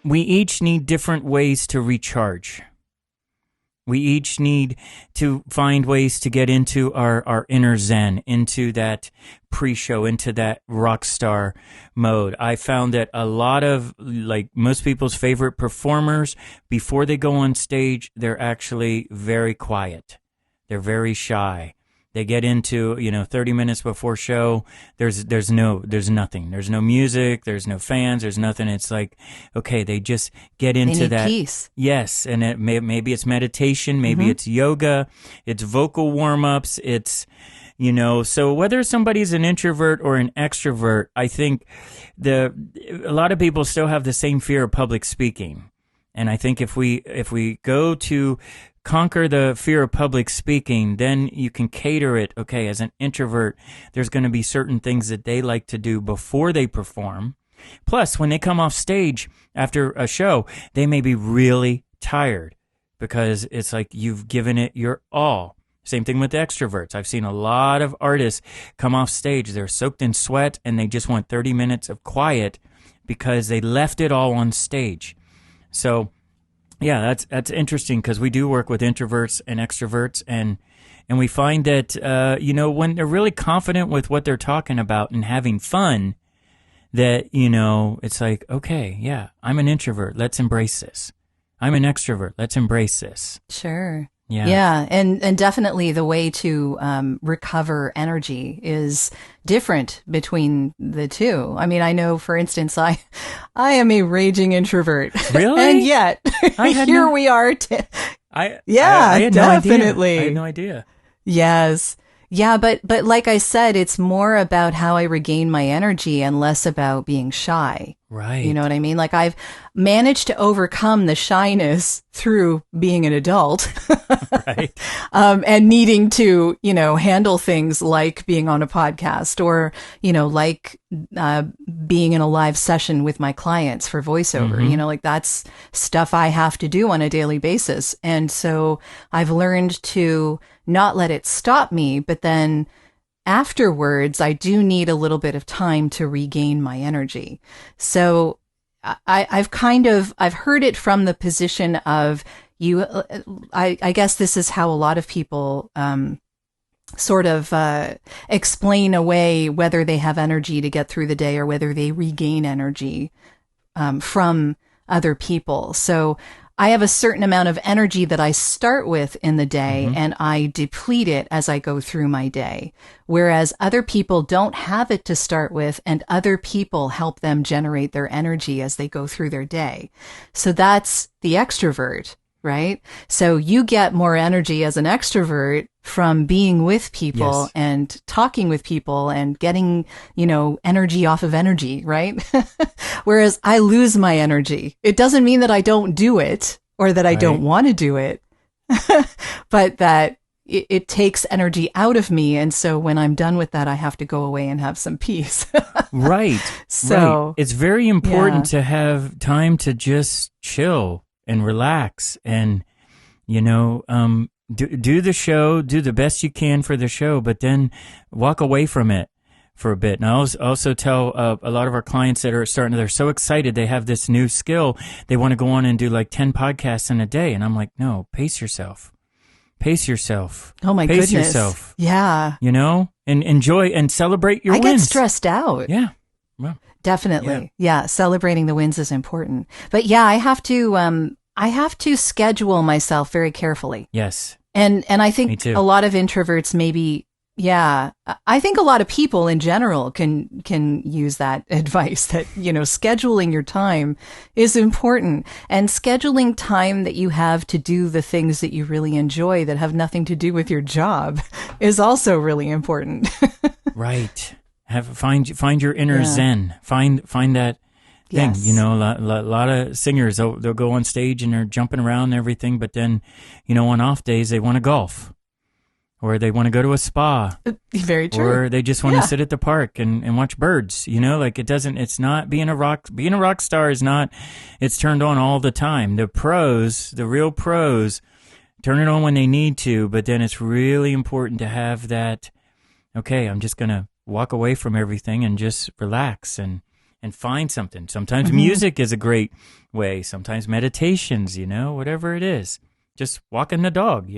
we each need different ways to recharge. We each need to find ways to get into our inner zen, into that pre-show, into that rock star mode. I found that a lot of, like, most people's favorite performers, before they go on stage, they're actually very quiet. They're very shy. They get into, 30 minutes before show, there's nothing. There's no music, there's no fans, there's nothing. It's like, okay, they just get into that peace. Yes, and maybe it's meditation, maybe it's yoga, it's vocal warm-ups, it's, so whether somebody's an introvert or an extrovert, I think a lot of people still have the same fear of public speaking. And I think if we go to conquer the fear of public speaking, then you can cater it. Okay, as an introvert, there's going to be certain things that they like to do before they perform. Plus, when they come off stage after a show, they may be really tired because it's like you've given it your all. Same thing with extroverts. I've seen a lot of artists come off stage. They're soaked in sweat and they just want 30 minutes of quiet because they left it all on stage. So, yeah, that's interesting because we do work with introverts and extroverts, and we find that when they're really confident with what they're talking about and having fun, that it's like, okay, yeah, I'm an introvert, let's embrace this. I'm an extrovert, let's embrace this. Sure. Yeah, and definitely the way to recover energy is different between the two. I mean, I know, for instance, I am a raging introvert. Really? And yet, here we are. I had definitely. No idea. I had no idea. Yes. Yeah, but like I said, it's more about how I regain my energy and less about being shy. Right. You know what I mean? Like, I've managed to overcome the shyness through being an adult. Right. And needing to, handle things like being on a podcast or, like being in a live session with my clients for voiceover. Like, that's stuff I have to do on a daily basis. And so I've learned to not let it stop me, but then afterwards, I do need a little bit of time to regain my energy. So I've heard it from the position of I guess this is how a lot of people sort of explain away whether they have energy to get through the day or whether they regain energy from other people. So I have a certain amount of energy that I start with in the day and I deplete it as I go through my day. Whereas other people don't have it to start with and other people help them generate their energy as they go through their day. So that's the extrovert, right? So you get more energy as an extrovert from being with people Yes. and talking with people and getting, energy off of energy, right? Whereas I lose my energy. It doesn't mean that I don't do it or that I don't want to do it, but that it takes energy out of me. And so when I'm done with that, I have to go away and have some peace. Right. So it's very important to have time to just chill and relax and, do the show, do the best you can for the show, but then walk away from it for a bit. And I also tell a lot of our clients that are they're so excited they have this new skill. They want to go on and do like 10 podcasts in a day. And I'm like, no, pace yourself. Pace yourself. Oh my Pace goodness. yourself. Yeah. And enjoy and celebrate your I wins. get stressed out. Yeah. Well, Definitely. Yeah. Celebrating the wins is important. But yeah, I have to schedule myself very carefully. yes. And I Me think too. a lot of introverts maybe, I think a lot of people in general can use that advice that, scheduling your time is important, and scheduling time that you have to do the things that you really enjoy that have nothing to do with your job is also really important. Right. Find your inner zen. Find that thing. Yes. A lot of singers, they'll go on stage and they're jumping around and everything, but then, on off days they want to golf, or they want to go to a spa, Very true. or they just want to sit at the park and watch birds. It's not being a rock star is not, it's turned on all the time. The real pros turn it on when they need to, but then it's really important to have that, okay, I'm just going to walk away from everything and just relax and and find something. Sometimes music is a great way. Sometimes meditations, whatever it is. Just walking the dog,